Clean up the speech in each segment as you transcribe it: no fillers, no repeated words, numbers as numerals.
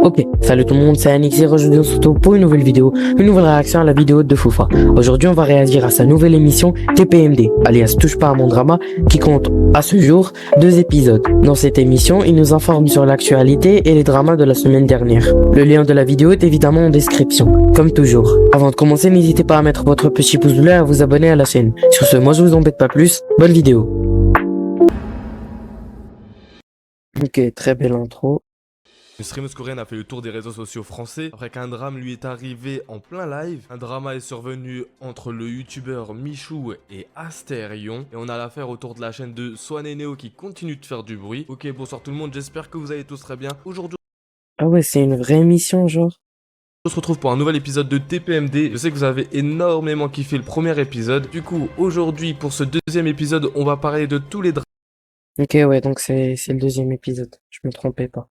Ok, salut tout le monde, c'est Anix et aujourd'hui on se retrouve pour une nouvelle vidéo, une nouvelle réaction à la vidéo de Foufa. Aujourd'hui on va réagir à sa nouvelle émission TPMD, alias Touche pas à mon drama, qui compte à ce jour 2 épisodes. Dans cette émission, il nous informe sur l'actualité et les dramas de la semaine dernière. Le lien de la vidéo est évidemment en description, comme toujours. Avant de commencer, n'hésitez pas à mettre votre petit pouce bleu et à vous abonner à la chaîne. Sur ce, moi je vous embête pas plus, bonne vidéo. Ok, très belle intro. Une streameuse coréenne a fait le tour des réseaux sociaux français après qu'un drame lui est arrivé en plein live. Un drama est survenu entre le youtubeur Michou et Astérion. Et on a l'affaire autour de la chaîne de Swan et Neo qui continue de faire du bruit. Ok, bonsoir tout le monde, j'espère que vous allez tous très bien. Aujourd'hui, Ah ouais, c'est une vraie émission genre. on se retrouve pour un nouvel épisode de TPMD. Je sais que vous avez énormément kiffé le premier épisode. Du coup, aujourd'hui, pour ce deuxième épisode, on va parler de tous les Ok, ouais, donc c'est le deuxième épisode. Je me trompais pas.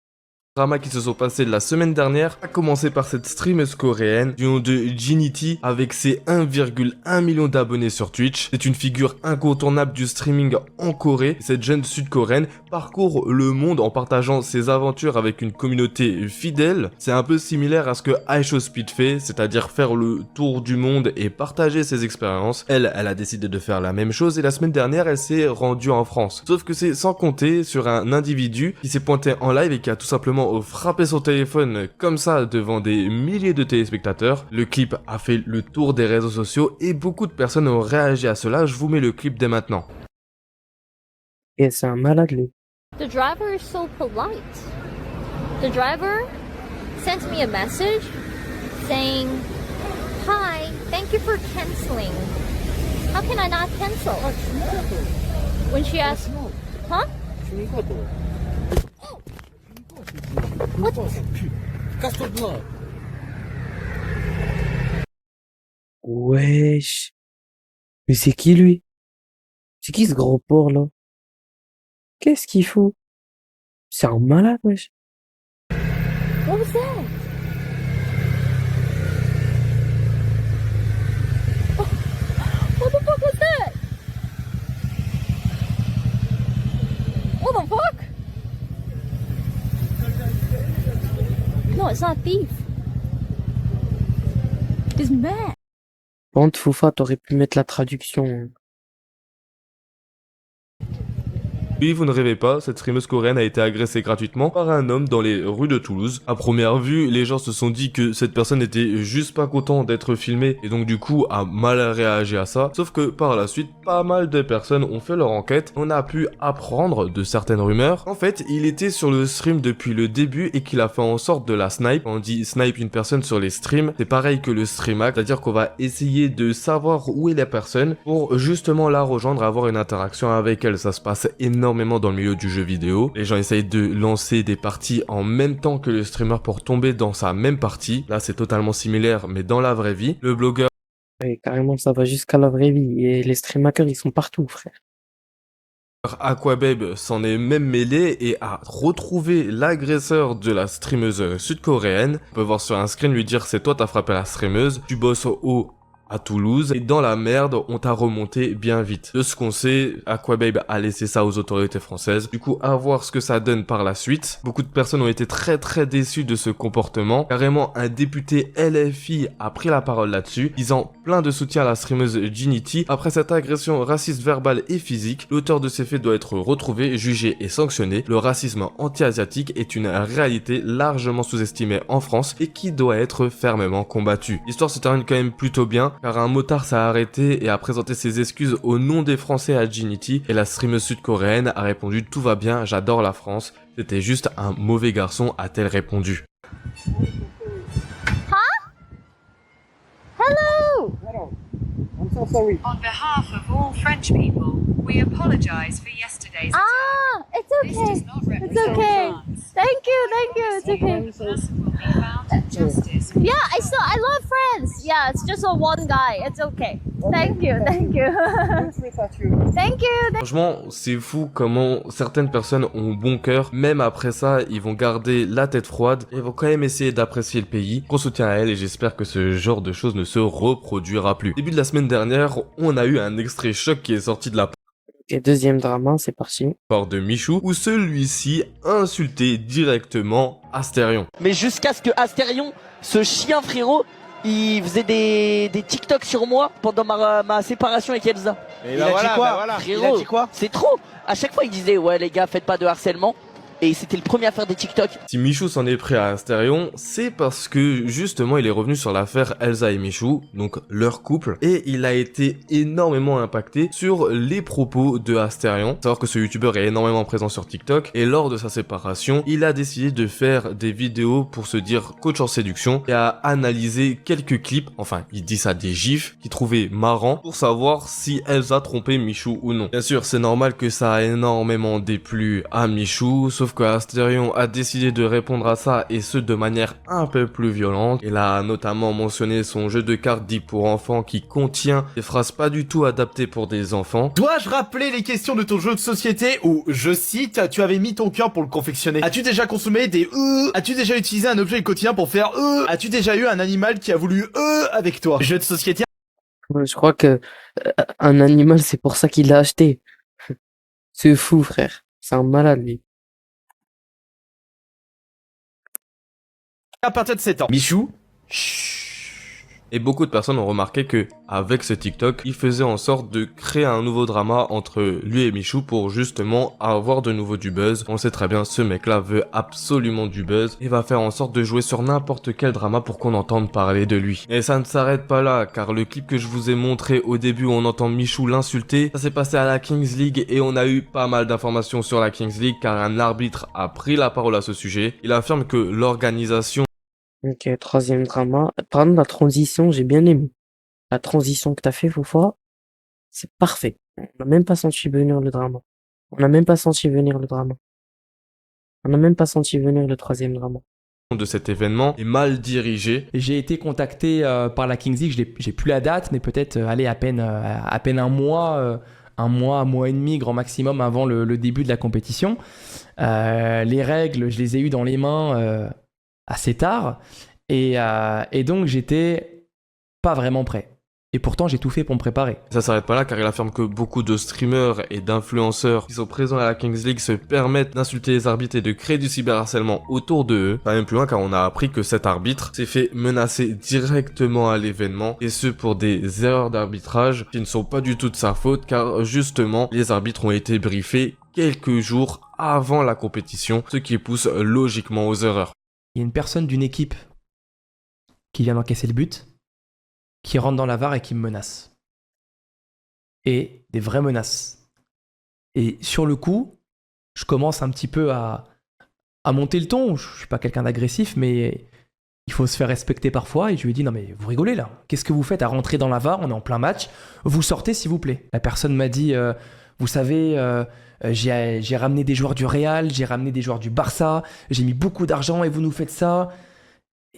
dramas qui se sont passés la semaine dernière, à commencer par cette streameuse coréenne du nom de Jinity avec ses 1,1 million d'abonnés sur Twitch. C'est une figure incontournable du streaming en Corée. Cette jeune sud-coréenne parcourt le monde en partageant ses aventures avec une communauté fidèle. C'est un peu similaire à ce que iShowSpeed fait, c'est-à-dire faire le tour du monde et partager ses expériences. Elle a décidé de faire la même chose et la semaine dernière, elle s'est rendue en France. Sauf que c'est sans compter sur un individu qui s'est pointé en live et qui a tout simplement frappé son téléphone comme ça devant des milliers de téléspectateurs. Le clip a fait le tour des réseaux sociaux et beaucoup de personnes ont réagi à cela. Je vous mets le clip dès maintenant. Et c'est un malade lui. The driver is so polite. The driver sent me a message saying, "Hi, thank you for canceling. How can I not cancel?" When she asked, "Huh? What?" Wesh. Mais c'est qui lui? C'est qui ce gros porc là? Qu'est-ce qu'il faut? C'est un malade, wesh. What was that? Oh, what the fuck was that? What the fuck? No, it's not a thief. He's mad. Bande Foufa, t'aurais pu mettre la traduction. Hein. Oui, vous ne rêvez pas, cette streameuse coréenne a été agressée gratuitement par un homme dans les rues de Toulouse. À première vue, les gens se sont dit que cette personne était juste pas content d'être filmée et donc du coup a mal réagi à ça. Sauf que par la suite, pas mal de personnes ont fait leur enquête. On a pu apprendre de certaines rumeurs. En fait, il était sur le stream depuis le début et qu'il a fait en sorte de la snipe. Quand on dit snipe une personne sur les streams, c'est pareil que le stream hack, c'est-à-dire qu'on va essayer de savoir où est la personne pour justement la rejoindre, avoir une interaction avec elle. Ça se passe énormément dans le milieu du jeu vidéo. Les gens essayent de lancer des parties en même temps que le streamer pour tomber dans sa même partie. Là, c'est totalement similaire, mais dans la vraie vie. Le blogueur Ouais, carrément, ça va jusqu'à la vraie vie. Et les stream hackers, ils sont partout, frère. Aquababe s'en est même mêlé et a retrouvé l'agresseur de la streameuse sud-coréenne. On peut voir sur un screen lui dire: c'est toi, t'as frappé la streameuse, tu bosses au à Toulouse, et dans la merde, on t'a remonté bien vite. De ce qu'on sait, Aquababe a laissé ça aux autorités françaises. Du coup, à voir ce que ça donne par la suite. Beaucoup de personnes ont été très déçues de ce comportement. Carrément, un député LFI a pris la parole là-dessus, disant plein de soutien à la streameuse Jinity. Après cette agression raciste verbale et physique, l'auteur de ces faits doit être retrouvé, jugé et sanctionné. Le racisme anti-asiatique est une réalité largement sous-estimée en France et qui doit être fermement combattue. L'histoire se termine quand même plutôt bien, car un motard s'est arrêté et a présenté ses excuses au nom des Français à Jinity, et la streameuse sud-coréenne a répondu: tout va bien, j'adore la France, c'était juste un mauvais garçon, a-t-elle répondu. Hello. Hello. I'm so sorry. On behalf of all French people, we apologize for yesterday's attack. Ah, it's This okay. does not It's represent okay. France. Thank you. It's okay. The person will be found in justice. Yeah, I love friends. Yeah, it's just a one guy. It's okay. Thank you. Good trip at you. Thank you. Franchement, c'est fou comment certaines personnes ont bon cœur. Même après ça, ils vont garder la tête froide et vont quand même essayer d'apprécier le pays. Gros soutien à elle et j'espère que ce genre de choses ne se reproduira plus. Début de la semaine dernière, on a eu un extrait choc qui est sorti de la Et deuxième drama, c'est parti. Part de Michou, où celui-ci insultait directement Astérion. Mais jusqu'à ce que Astérion, ce chien frérot, il faisait des TikTok sur moi pendant ma séparation avec Elsa. Et Il a dit quoi frérot, Il a dit quoi? C'est trop. À chaque fois il disait ouais les gars faites pas de harcèlement. Et c'était le premier à faire des TikTok. Si Michou s'en est pris à Astérion, c'est parce que justement il est revenu sur l'affaire Elsa et Michou, donc leur couple, et il a été énormément impacté sur les propos de Astérion. Faut savoir que ce youtubeur est énormément présent sur TikTok, et lors de sa séparation, il a décidé de faire des vidéos pour se dire coach en séduction, et a analysé quelques clips, enfin il dit ça des gifs, qu'il trouvait marrants, pour savoir si Elsa trompait Michou ou non. Bien sûr, c'est normal que ça a énormément déplu à Michou, sauf que Astérion a décidé de répondre à ça, et ce de manière un peu plus violente. Il a notamment mentionné son jeu de cartes dit pour enfants qui contient des phrases pas du tout adaptées pour des enfants. Dois-je rappeler les questions de ton jeu de société où, je cite, tu avais mis ton cœur pour le confectionner? As-tu déjà consommé des As-tu déjà utilisé un objet du quotidien pour faire As-tu déjà eu un animal qui a voulu avec toi? Jeu de société. Ouais, je crois que un animal, c'est pour ça qu'il l'a acheté. C'est fou, frère. C'est un malade, lui. À partir de 7 ans. Michou. Et beaucoup de personnes ont remarqué que, avec ce TikTok, il faisait en sorte de créer un nouveau drama entre lui et Michou pour justement avoir de nouveau du buzz. On sait très bien, ce mec-là veut absolument du buzz et va faire en sorte de jouer sur n'importe quel drama pour qu'on entende parler de lui. Et ça ne s'arrête pas là, car le clip que je vous ai montré au début où on entend Michou l'insulter, ça s'est passé à la Kings League et on a eu pas mal d'informations sur la Kings League car un arbitre a pris la parole à ce sujet. Il affirme que l'organisation Ok, troisième drama. Pardon, la transition, j'ai bien aimé. La transition que t'as fait, Foufa, c'est parfait. On n'a même pas senti venir le drama. On n'a même pas senti venir le drama. On n'a même pas senti venir le troisième drama. de cet événement est mal dirigée. J'ai été contacté par la Kings League, j'ai plus la date, mais peut-être à peine un mois, un mois et demi grand maximum avant le début de la compétition. Les règles, je les ai eues dans les mains assez tard, et donc j'étais pas vraiment prêt. Et pourtant, j'ai tout fait pour me préparer. Ça s'arrête pas là car il affirme que beaucoup de streamers et d'influenceurs qui sont présents à la Kings League se permettent d'insulter les arbitres et de créer du cyberharcèlement autour d'eux. Pas même plus loin car on a appris que cet arbitre s'est fait menacer directement à l'événement et ce pour des erreurs d'arbitrage qui ne sont pas du tout de sa faute car justement les arbitres ont été briefés quelques jours avant la compétition, ce qui pousse logiquement aux erreurs. Il y a une personne d'une équipe qui vient d'encaisser le but, qui rentre dans la VAR et qui me menace. Et des vraies menaces. Et sur le coup, je commence un petit peu à monter le ton. Je suis pas quelqu'un d'agressif, mais il faut se faire respecter parfois. Et je lui ai dit, non mais vous rigolez là. Qu'est-ce que vous faites à rentrer dans la VAR? On est en plein match. Vous sortez s'il vous plaît. La personne m'a dit, vous savez, j'ai ramené des joueurs du Real, j'ai ramené des joueurs du Barça, j'ai mis beaucoup d'argent et vous nous faites ça.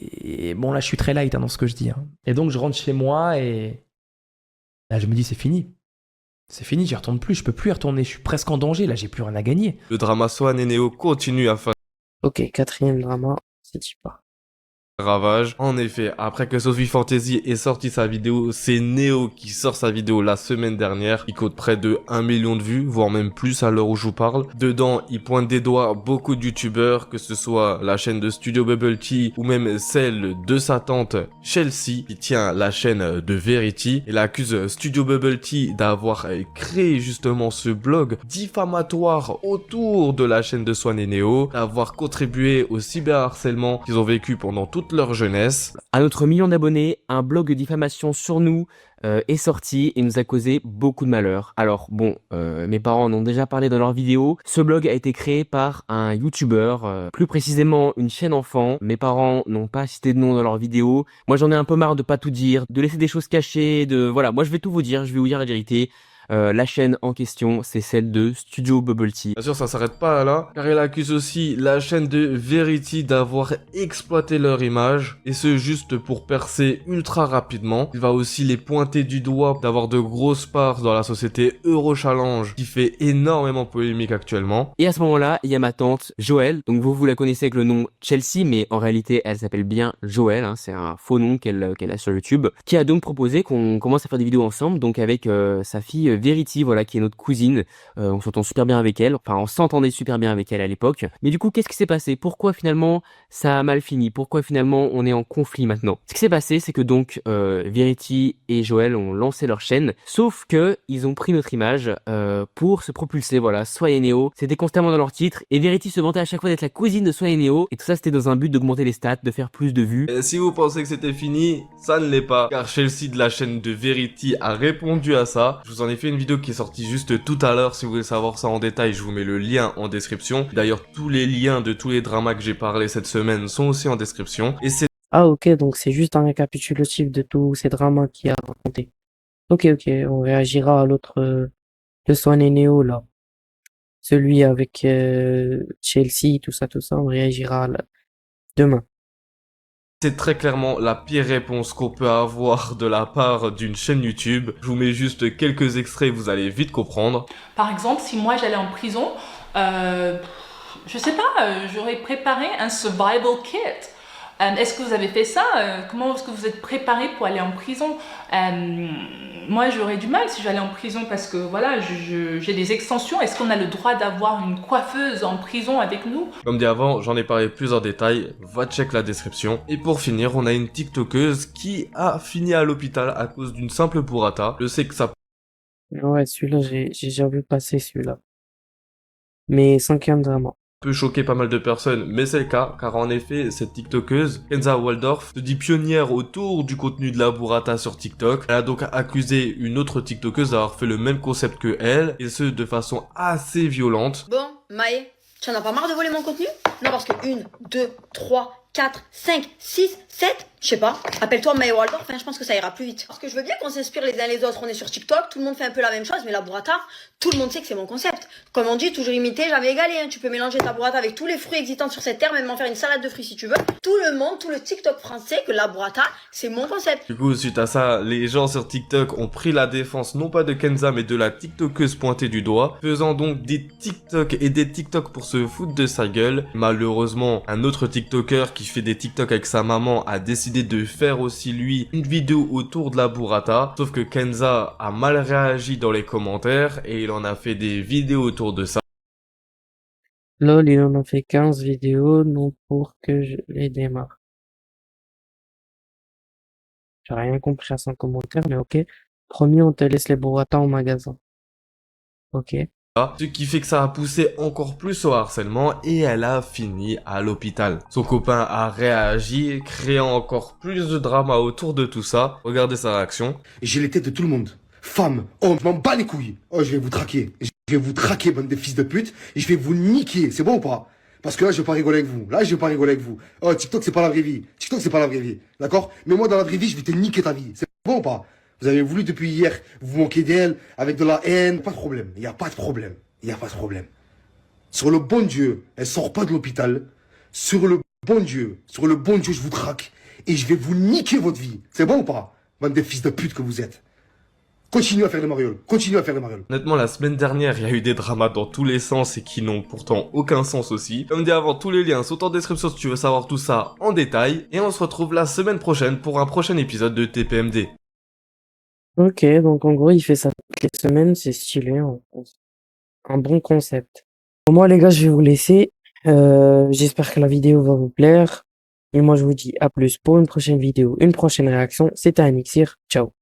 Et bon, là, je suis très light dans ce que je dis. Et donc, je rentre chez moi et là, je me dis, c'est fini. C'est fini, j'y retourne plus, je peux plus y retourner. Je suis presque en danger, là, j'ai plus rien à gagner. Le drama Swan et Neo continue à faire Ok, quatrième drama, c'est pas. ravage. En effet, après que Sophie Fantasy ait sorti sa vidéo, c'est Neo qui sort sa vidéo la semaine dernière. Il compte près de 1 million de vues, voire même plus à l'heure où je vous parle. Dedans, il pointe des doigts beaucoup de youtubeurs, que ce soit la chaîne de Studio Bubble Tea ou même celle de sa tante Chelsea qui tient la chaîne de Verity. Il accuse Studio Bubble Tea d'avoir créé justement ce blog diffamatoire autour de la chaîne de Swan et Neo, d'avoir contribué au cyberharcèlement qu'ils ont vécu pendant toute leur jeunesse. À notre million d'abonnés, un blog de diffamation sur nous est sorti et nous a causé beaucoup de malheur. Alors bon, mes parents en ont déjà parlé dans leurs vidéos. Ce blog a été créé par un youtubeur, plus précisément une chaîne enfant. Mes parents n'ont pas cité de nom dans leurs vidéos. Moi j'en ai un peu marre de pas tout dire, de laisser des choses cachées, voilà, moi je vais tout vous dire, je vais vous dire la vérité. La chaîne en question, c'est celle de Studio Bubble Tea. Bien sûr, ça s'arrête pas là, car il accuse aussi la chaîne de Verity d'avoir exploité leur image, et ce juste pour percer ultra rapidement. Il va aussi les pointer du doigt d'avoir de grosses parts dans la société Eurochallenge, qui fait énormément polémique actuellement. Et à ce moment-là, il y a ma tante Joëlle, donc vous la connaissez avec le nom Chelsea, mais en réalité, elle s'appelle bien Joëlle, c'est un faux nom qu'elle a sur YouTube, qui a donc proposé qu'on commence à faire des vidéos ensemble, donc avec sa fille Verity, voilà, qui est notre cousine. On s'entend super bien avec elle, enfin on s'entendait super bien avec elle à l'époque. Mais du coup, qu'est-ce qui s'est passé? Pourquoi finalement ça a mal fini? Pourquoi finalement on est en conflit maintenant? Ce qui s'est passé, c'est que donc Verity et Joël ont lancé leur chaîne, sauf que ils ont pris notre image pour se propulser, voilà, Soyez Néo. C'était constamment dans leur titre, et Verity se vantait à chaque fois d'être la cousine de Soyez Néo, et tout ça c'était dans un but d'augmenter les stats, de faire plus de vues. Et si vous pensez que c'était fini, ça ne l'est pas, car Chelsea de la chaîne de Verity a répondu à ça. Je vous en ai fait une vidéo qui est sortie juste tout à l'heure, si vous voulez savoir ça en détail, je vous mets le lien en description. D'ailleurs, tous les liens de tous les dramas que j'ai parlé cette semaine sont aussi en description. Et c'est Ah ok, donc c'est juste un récapitulatif de tous ces dramas qu'il y a raconté. Ok, on réagira à l'autre de Swan et Neo là. Celui avec Chelsea, tout ça, on réagira demain. C'est très clairement la pire réponse qu'on peut avoir de la part d'une chaîne YouTube. Je vous mets juste quelques extraits, vous allez vite comprendre. Par exemple, si moi j'allais en prison, je sais pas, j'aurais préparé un survival kit. Est-ce que vous avez fait ça? Comment est-ce que vous êtes préparé pour aller en prison? Moi, j'aurais du mal si j'allais en prison parce que voilà, j'ai des extensions. Est-ce qu'on a le droit d'avoir une coiffeuse en prison avec nous? Comme dit avant, j'en ai parlé plus en détail, va check la description. Et pour finir, on a une TikTokeuse qui a fini à l'hôpital à cause d'une simple burrata. Je sais que ça Ouais, celui-là, j'ai déjà vu passer celui-là. Mais 5e drama. peut choquer pas mal de personnes, mais c'est le cas, car en effet, cette TikTokeuse, Kenza Waldorf, se dit pionnière autour du contenu de la burrata sur TikTok. Elle a donc accusé une autre TikTokeuse d'avoir fait le même concept que elle, et ce, de façon assez violente. Bon, Maë, tu en as pas marre de voler mon contenu? Non, parce que 1, 2, 3, 4, 5, 6, 7, je sais pas. Appelle-toi Maë Waldorf, je pense que ça ira plus vite. Parce que je veux bien qu'on s'inspire les uns les autres. On est sur TikTok, tout le monde fait un peu la même chose, mais la burrata, tout le monde sait que c'est mon concept. Comme on dit, toujours imité, jamais égalé. Tu peux mélanger ta burrata avec tous les fruits existants sur cette terre, même en faire une salade de fruits si tu veux. Tout le monde, tout le TikTok français, que la burrata, c'est mon concept. Du coup, suite à ça, les gens sur TikTok ont pris la défense non pas de Kenza, mais de la TikTokeuse pointée du doigt, faisant donc des TikTok et des TikTok pour se foutre de sa gueule. Malheureusement, un autre TikToker qui fait des TikTok avec sa maman a décidé de faire aussi lui une vidéo autour de la burrata, sauf que Kenza a mal réagi dans les commentaires et il en a fait des vidéos autour de ça. Lol, il en a fait 15 vidéos, non pour que je les démarre. J'ai rien compris à son commentaire, mais ok. Promis, on te laisse les burrata en magasin. Ok. Ce qui fait que ça a poussé encore plus au harcèlement et elle a fini à l'hôpital. Son copain a réagi, créant encore plus de drama autour de tout ça. Regardez sa réaction. J'ai les têtes de tout le monde. Femmes, hommes, je m'en bats les couilles. Oh, je vais vous traquer. Je vais vous traquer, bande de fils de pute. Et je vais vous niquer. C'est bon ou pas? Parce que là, je vais pas rigoler avec vous. Là, je vais pas rigoler avec vous. Oh, TikTok, c'est pas la vraie vie. TikTok, c'est pas la vraie vie. D'accord? Mais moi, dans la vraie vie, je vais te niquer ta vie. C'est bon ou pas? Vous avez voulu depuis hier vous manquer d'elle, avec de la haine. Pas de problème. Il n'y a pas de problème. Il n'y a pas de problème. Sur le bon Dieu, elle sort pas de l'hôpital. Sur le bon Dieu, je vous traque. Et je vais vous niquer votre vie. C'est bon ou pas? Bande de fils de pute que vous êtes. Continuez à faire les marioles. Continuez à faire les marioles. Honnêtement, la semaine dernière, il y a eu des dramas dans tous les sens et qui n'ont pourtant aucun sens aussi. Comme dit avant, tous les liens sont en description si tu veux savoir tout ça en détail. Et on se retrouve la semaine prochaine pour un prochain épisode de TPMD. Ok, donc en gros, il fait ça toutes les semaines, c'est stylé, un bon concept. Pour moi, les gars, je vais vous laisser. J'espère que la vidéo va vous plaire. Et moi, je vous dis à plus pour une prochaine vidéo, une prochaine réaction. C'était Anixir. Ciao.